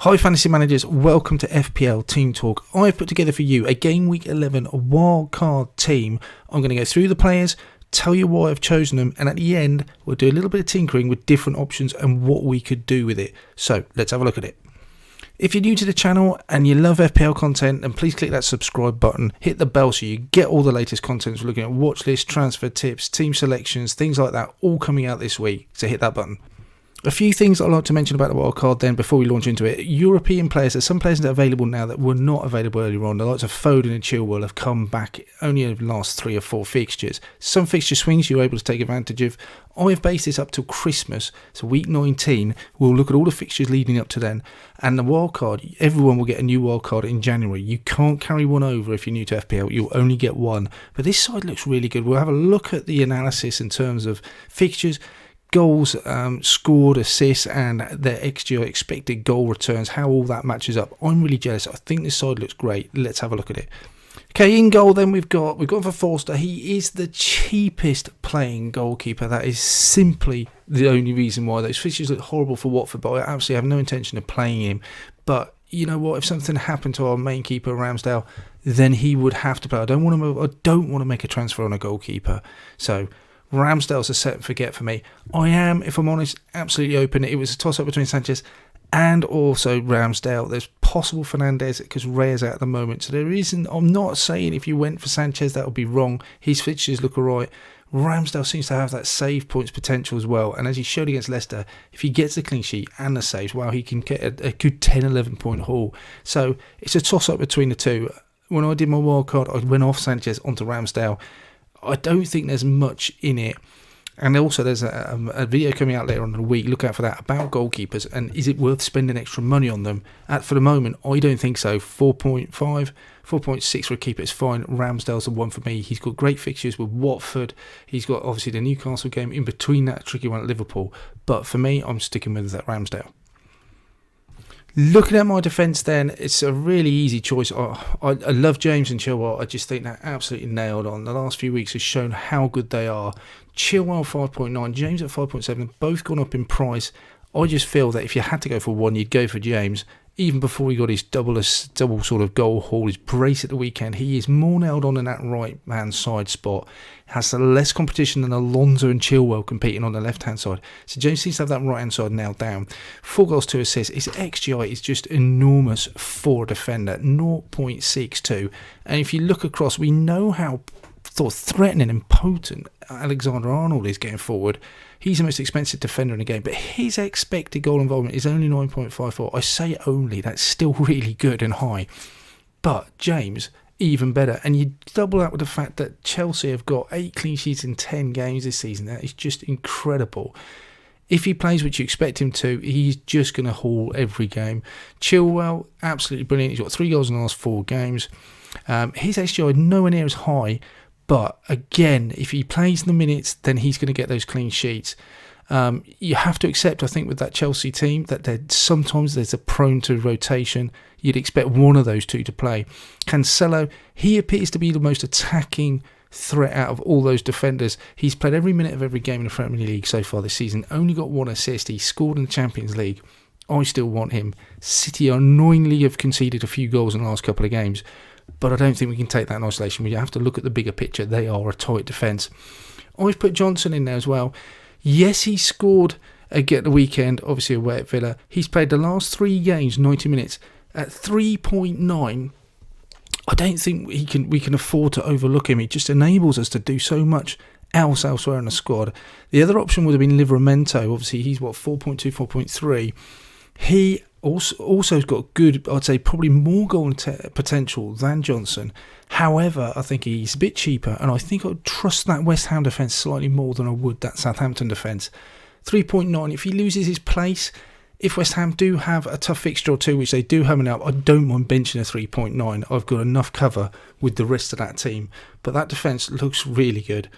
Hi Fantasy Managers, welcome to FPL Team Talk. I've put together for you a Game Week 11 wildcard team. I'm going to go through the players, tell you why I've chosen them, and at the end we'll do a little bit of tinkering with different options and what we could do with it. So let's have a look at it. If you're new to the channel and you love FPL content, then please click that subscribe button, hit the bell so you get all the latest content. We're looking at watch lists, transfer tips, team selections, things like that, all coming out this week, so hit that button. A few things I'd like to mention about the wildcard then before we launch into it. European players, there's some players that are available now that were not available earlier on. The likes of Foden and Chilwell have come back only over the last 3 or 4 fixtures. Some fixture swings you're able to take advantage of. I've based this up till Christmas, so week 19. We'll look at all the fixtures leading up to then. And the wildcard, everyone will get a new wildcard in January. You can't carry one over if you're new to FPL. You'll only get one. But this side looks really good. We'll have a look at the analysis in terms of fixtures, goals scored, assists, and their XG, expected goal returns, how all that matches up. I'm really jealous. I think this side looks great. Let's have a look at it. Okay, in goal then we've gone for Forster. He is the cheapest playing goalkeeper. That is simply the only reason why. Those fixtures look horrible for Watford, but I absolutely have no intention of playing him. But you know what? If something happened to our main keeper, Ramsdale, then he would have to play. I don't want to make a transfer on a goalkeeper. So Ramsdale's a set and forget for me. I am, if I'm honest, absolutely open. It was a toss-up between Sanchez and also Ramsdale. There's possible Fernandez because Ray's out at the moment. So there isn't, I'm not saying if you went for Sanchez that would be wrong. His fixtures look alright. Ramsdale seems to have that save points potential as well. And as he showed against Leicester, if he gets the clean sheet and the saves, well, he can get a good 10-11 point haul. So it's a toss-up between the two. When I did my wildcard, I went off Sanchez onto Ramsdale. I don't think there's much in it. And also there's a video coming out later on in the week, look out for that, about goalkeepers and is it worth spending extra money on them. For the moment, I don't think so. 4.5, 4.6 for a keeper is fine. Ramsdale's the one for me. He's got great fixtures with Watford. He's got obviously the Newcastle game in between, that tricky one at Liverpool. But for me, I'm sticking with that Ramsdale. Looking at my defence then, it's a really easy choice. I love James and Chilwell. I just think they're absolutely nailed on. The last few weeks has shown how good they are. Chilwell 5.9, James at 5.7, both gone up in price. I just feel that if you had to go for one, you'd go for James. Even before he got his double sort of goal haul, his brace at the weekend, he is more nailed on in that right-hand side spot. Has less competition than Alonso and Chilwell competing on the left-hand side. So James seems to have that right-hand side nailed down. 4 goals, 2 assists. His XGI is just enormous for a defender, 0.62. And if you look across, we know how sort of threatening and potent Alexander-Arnold is getting forward. He's the most expensive defender in the game, but his expected goal involvement is only 9.54. I say only, that's still really good and high. But James, even better. And you double that with the fact that Chelsea have got 8 clean sheets in 10 games this season. That is just incredible. If he plays what you expect him to, he's just going to haul every game. Chilwell, absolutely brilliant. He's got 3 goals in the last 4 games. His XGI nowhere near as high. But again, if he plays the minutes, then he's going to get those clean sheets. You have to accept, I think, with that Chelsea team, that sometimes there's a prone to rotation. You'd expect one of those two to play. Cancelo, he appears to be the most attacking threat out of all those defenders. He's played every minute of every game in the Premier League so far this season. Only got 1 assist. He scored in the Champions League. I still want him. City annoyingly have conceded a few goals in the last couple of games. But I don't think we can take that in isolation. We have to look at the bigger picture. They are a tight defence. I've put Johnson in there as well. Yes, he scored again the weekend, obviously away at Villa. He's played the last 3 games, 90 minutes, at 3.9. I don't think we can afford to overlook him. He just enables us to do so much else elsewhere in the squad. The other option would have been Livramento. Obviously, he's 4.2, 4.3. He also has got good, I'd say probably more goal potential than Johnson. However, I think he's a bit cheaper, and I think I'd trust that West Ham defence slightly more than I would that Southampton defence. 3.9, if he loses his place, if West Ham do have a tough fixture or two, which they do have up, I don't mind benching a 3.9. I've got enough cover with the rest of that team. But that defence looks really good.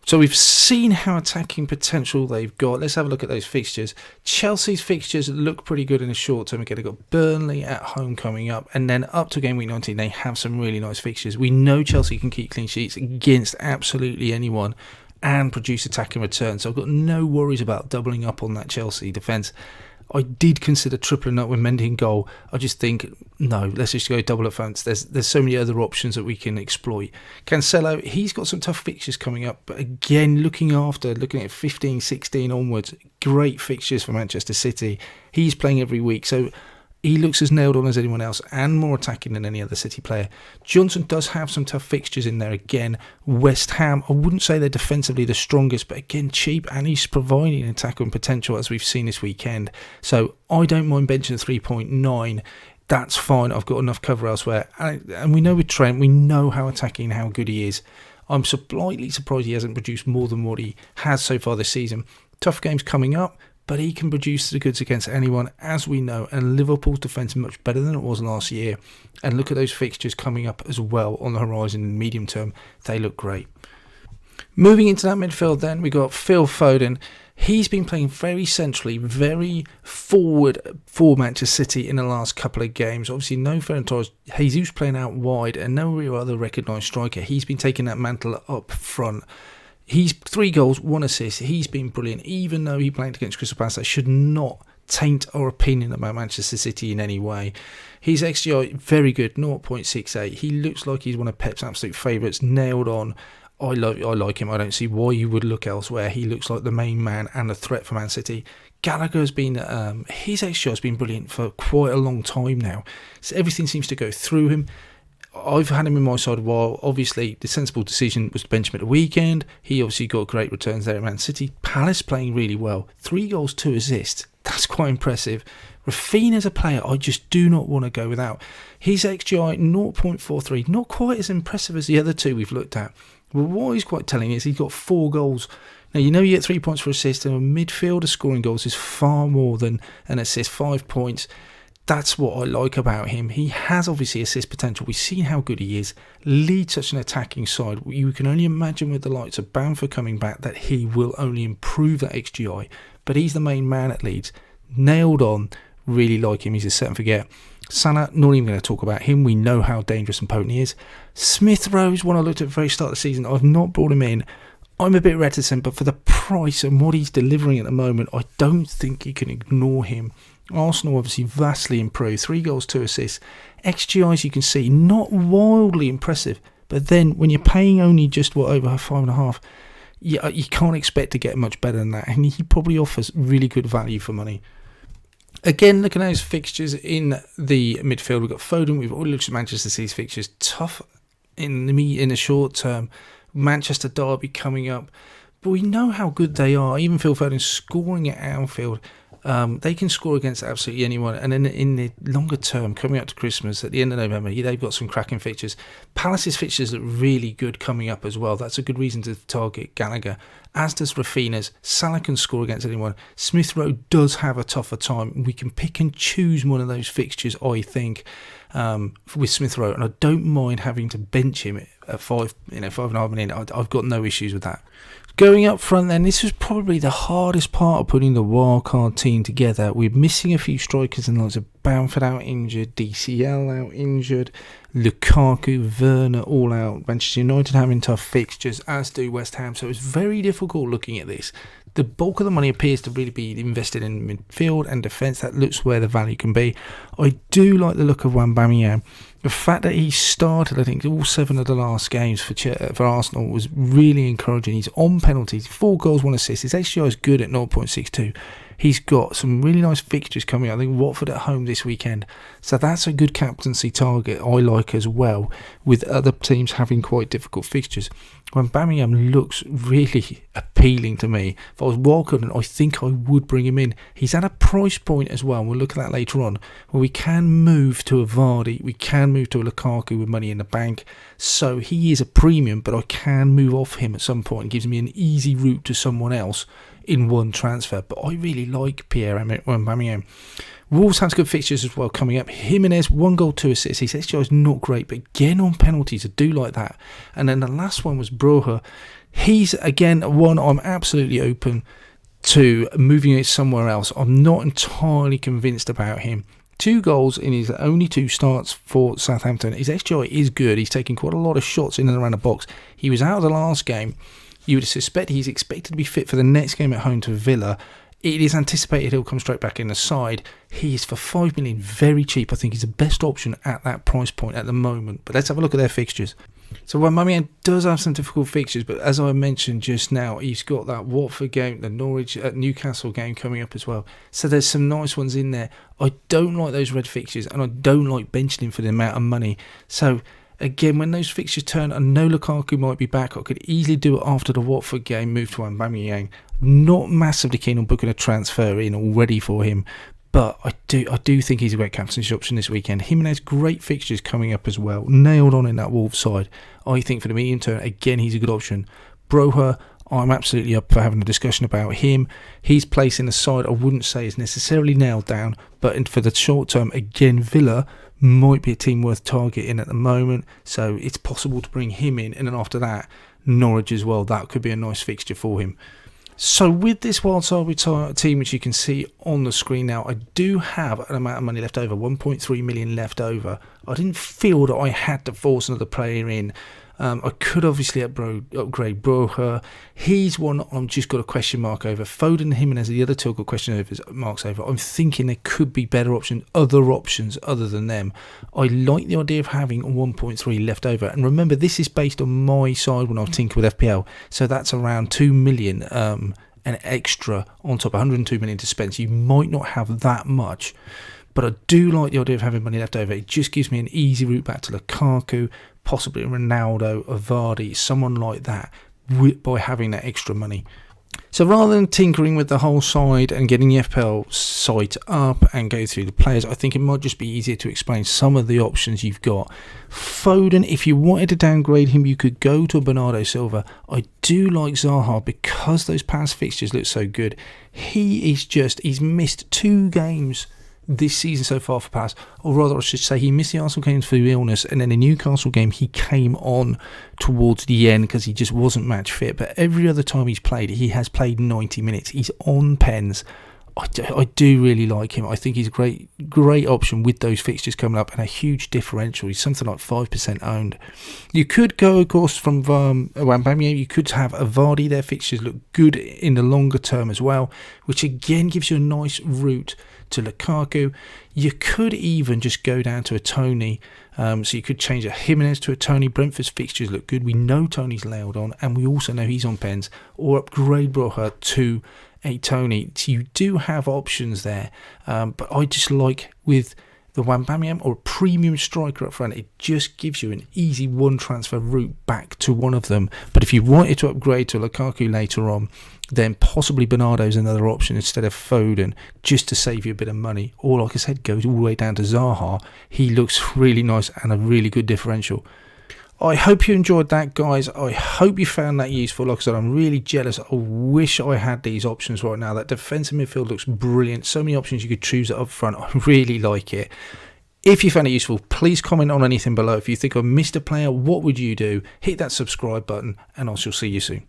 So we've seen how attacking potential they've got. Let's have a look at those fixtures. Chelsea's fixtures look pretty good in the short term. Again, they've got Burnley at home coming up. And then up to game week 19, they have some really nice fixtures. We know Chelsea can keep clean sheets against absolutely anyone and produce attacking returns. So I've got no worries about doubling up on that Chelsea defence. I did consider tripling up with Mendy in goal. I just think, no, let's just go double up front. There's so many other options that we can exploit. Cancelo, he's got some tough fixtures coming up, but again, looking at 15, 16 onwards, great fixtures for Manchester City. He's playing every week, so he looks as nailed on as anyone else and more attacking than any other City player. Johnson does have some tough fixtures in there again. West Ham, I wouldn't say they're defensively the strongest, but again, cheap, and he's providing attacking potential as we've seen this weekend. So I don't mind benching 3.9. That's fine. I've got enough cover elsewhere. And we know with Trent, we know how attacking and how good he is. I'm slightly surprised he hasn't produced more than what he has so far this season. Tough games coming up, but he can produce the goods against anyone, as we know, and Liverpool's defence is much better than it was last year. And look at those fixtures coming up as well on the horizon in the medium term. They look great. Moving into that midfield then, we got Phil Foden. He's been playing very centrally, very forward for Manchester City in the last couple of games. Obviously, no Ferran Torres, Jesus playing out wide, and no real other recognised striker. He's been taking that mantle up front. He's 3 goals, 1 assist. He's been brilliant. Even though he played against Crystal Palace, that should not taint our opinion about Manchester City in any way. His XGI, very good, 0.68. He looks like he's one of Pep's absolute favourites, nailed on. I like him. I don't see why you would look elsewhere. He looks like the main man and a threat for Man City. Gallagher's been, his XGI has been brilliant for quite a long time now. So everything seems to go through him. I've had him in my side a while. Obviously, the sensible decision was to bench him at the weekend. He obviously got great returns there at Man City. Palace playing really well. 3 goals, 2 assists. That's quite impressive. Raphinha's a player I just do not want to go without. His XGI, 0.43. Not quite as impressive as the other 2 we've looked at. But what he's quite telling is he's got 4 goals. Now, you know you get 3 points for assist, and a midfielder scoring goals is far more than an assist. 5 points. That's what I like about him. He has obviously assist potential. We've seen how good he is. Leads such an attacking side. You can only imagine with the likes of Bamford coming back that he will only improve that XGI. But he's the main man at Leeds. Nailed on. Really like him. He's a set and forget. Salah, not even going to talk about him. We know how dangerous and potent he is. Smith Rowe's one I looked at at the very start of the season. I've not brought him in. I'm a bit reticent, but for the price and what he's delivering at the moment, I don't think you can ignore him. Arsenal obviously vastly improved. 3 goals, 2 assists. XGI, as you can see, not wildly impressive. But then when you're paying only just over 5.5, you can't expect to get much better than that. And he probably offers really good value for money. Again, looking at his fixtures in the midfield, we've got Foden. We've already looked at Manchester City's fixtures. Tough in the short term. Manchester Derby coming up. But we know how good they are. Even Phil Foden scoring at Anfield. They can score against absolutely anyone, and then in the longer term, coming up to Christmas at the end of November, they've got some cracking fixtures. Palace's fixtures look really good coming up as well. That's a good reason to target Gallagher, as does Raphinha's. Salah can score against anyone. Smith Rowe does have a tougher time. We can pick and choose one of those fixtures, I think, with Smith Rowe, and I don't mind having to bench him at 5.5 million. I've got no issues with that. Going up front then, this was probably the hardest part of putting the wildcard team together. We're missing a few strikers, and lots of Bamford out injured, DCL out injured, Lukaku, Werner all out. Manchester United having tough fixtures, as do West Ham, so it's very difficult looking at this. The bulk of the money appears to really be invested in midfield and defence. That looks where the value can be. I do like the look of Aubameyang. The fact that he started, I think, all 7 of the last games for Arsenal was really encouraging. He's on penalties, 4 goals, 1 assist. His XGI is good at 0.62. He's got some really nice fixtures coming up. I think Watford at home this weekend. So that's a good captaincy target I like as well, with other teams having quite difficult fixtures. Aubameyang looks really appealing to me. If I was wildcarding, I think I would bring him in. He's at a price point as well, and we'll look at that later on, where we can move to a Vardy, we can move to a Lukaku with money in the bank. So he is a premium, but I can move off him at some point. It gives me an easy route to someone else in one transfer. But I really like Pierre-Emerick Aubameyang. Wolves has good fixtures as well coming up. Jimenez, 1 goal, 2 assists. His XGI is not great, but again on penalties, I do like that. And then the last one was Broja. He's, again, one I'm absolutely open to moving it somewhere else. I'm not entirely convinced about him. 2 goals in his only 2 starts for Southampton. His XGI is good. He's taking quite a lot of shots in and around the box. He was out of the last game. You would suspect he's expected to be fit for the next game at home to Villa. It is anticipated he'll come straight back in the side. He is for 5 million, very cheap. I think he's the best option at that price point at the moment. But let's have a look at their fixtures. So Wembanyama does have some difficult fixtures, but as I mentioned just now, he's got that Watford game, the Newcastle game coming up as well. So there's some nice ones in there. I don't like those red fixtures, and I don't like benching him for the amount of money. So again, when those fixtures turn, I know Lukaku might be back. I could easily do it after the Watford game, move to Aubameyang. Not massively keen on booking a transfer in already for him, but I do think he's a great captaincy option this weekend. Jimenez, great fixtures coming up as well. Nailed on in that Wolves side. I think for the medium term, again, he's a good option. Broha, I'm absolutely up for having a discussion about him. His place in the side, I wouldn't say is necessarily nailed down, but for the short term, again, Villa might be a team worth targeting at the moment, so it's possible to bring him in, and then after that, Norwich as well. That could be a nice fixture for him. So with this Wildcard team, which you can see on the screen now, I do have an amount of money left over, 1.3 million left over. I didn't feel that I had to force another player in. I could obviously upgrade Broha. He's one I'm just got a question mark over. Foden and Jimenez, the other two I've got question marks over. I'm thinking there could be better options, other options other than them. I like the idea of having 1.3 left over. And remember, this is based on my side when I tinker with FPL. So that's around 2 million an extra on top, 102 million to spend. So you might not have that much. But I do like the idea of having money left over. It just gives me an easy route back to Lukaku, possibly Ronaldo, Vardy, someone like that, by having that extra money. So rather than tinkering with the whole side and getting the FPL site up and go through the players, I think it might just be easier to explain some of the options you've got. Foden, if you wanted to downgrade him, you could go to Bernardo Silva. I do like Zaha because those past fixtures look so good. He's missed 2 games this season so far for Palace, or rather I should say he missed the Arsenal games through illness, and then the Newcastle game he came on towards the end because he just wasn't match fit, but every other time he's played, he has played 90 minutes. He's on pens. I do really like him. I think he's a great option with those fixtures coming up and a huge differential. He's something like 5% owned. You could go, of course, from Wembanyama. You could have a Vardy. Their fixtures look good in the longer term as well, which again gives you a nice route to Lukaku. You could even just go down to a Tony. So you could change a Jimenez to a Tony. Brentford's fixtures look good. We know Tony's nailed on, and we also know he's on pens. Or upgrade Broha to a Tony. So you do have options there, but I just like with the Wembanyama or a premium striker up front, it just gives you an easy one transfer route back to one of them. But if you wanted to upgrade to Lukaku later on, then possibly Bernardo's another option instead of Foden, just to save you a bit of money. Or like I said, go all the way down to Zaha. He looks really nice and a really good differential. I hope you enjoyed that, guys. I hope you found that useful. Like I said, I'm really jealous. I wish I had these options right now. That defensive midfield looks brilliant. So many options you could choose up front. I really like it. If you found it useful, please comment on anything below. If you think I missed a player, what would you do? Hit that subscribe button, and I shall see you soon.